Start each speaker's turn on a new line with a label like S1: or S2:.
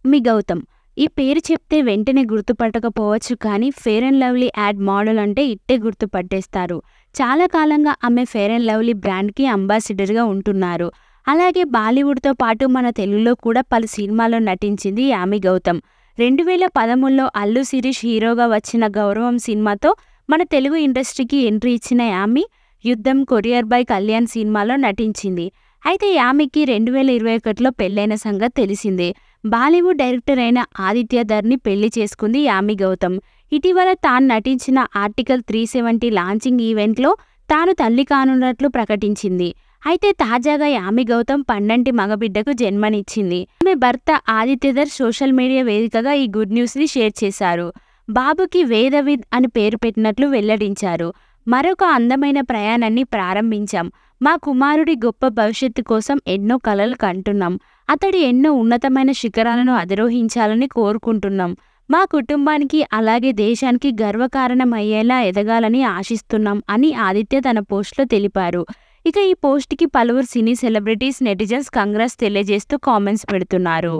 S1: మీ గౌతమ్. ఈ పేరు చెప్తే వెంటనే గుర్తుపట్టకపోవచ్చు కానీ fair and lovely ad model అంటే ఇట్టే గుర్తుపట్టేస్తారు. చాలా కాలంగా ఆమె ఫెయిర్ అండ్ లవ్లీ బ్రాండ్కి అంబాసిడర్గా ఉంటున్నారు. అలాగే బాలీవుడ్తో పాటు మన తెలుగులో కూడా పలు సినిమాల్లో నటించింది యామి గౌతమ్. 2013లో అల్లు శిరీష్ హీరోగా వచ్చిన గౌరవం సినిమాతో మన తెలుగు ఇండస్ట్రీకి ఎంట్రీ ఇచ్చిన యామి యుద్ధం, కొరియర్ బై కళ్యాణ్ సినిమాలో నటించింది. అయితే యామికి 2021లో పెళ్లైన సంగతి తెలిసిందే. బాలీవుడ్ డైరెక్టర్ అయిన ఆదిత్య ధర్ని పెళ్లి చేసుకుంది యామి గౌతమ్. ఇటీవల తాను నటించిన ఆర్టికల్ 370 లాంచింగ్ ఈవెంట్లో తాను తల్లి కానున్నట్లు ప్రకటించింది. అయితే తాజాగా యామి గౌతమ్ పండంటి మగబిడ్డకు జన్మనిచ్చింది. ఆమె భర్త ఆదిత్యధర్ సోషల్ మీడియా వేదికగా ఈ గుడ్ న్యూస్ని షేర్ చేశారు. బాబుకి వేదవిద్ అని పేరు పెట్టినట్లు వెల్లడించారు. మరొక అందమైన ప్రయాణాన్ని ప్రారంభించాం. మా కుమారుడి గొప్ప భవిష్యత్తు కోసం ఎన్నో కలలు కంటున్నాం. అతడు ఎన్నో ఉన్నతమైన శిఖరాలను అధిరోహించాలని కోరుకుంటున్నాం. మా కుటుంబానికి అలాగే దేశానికి గర్వకారణం అయ్యేలా ఎదగాలని ఆశిస్తున్నాం అని ఆదిత్య తన పోస్టులో తెలిపారు. ఇక ఈ పోస్ట్కి పలువురు సినీ సెలబ్రిటీస్, నెటిజన్స్ కంగ్రాట్స్ తెలియజేస్తూ కామెంట్స్ పెడుతున్నారు.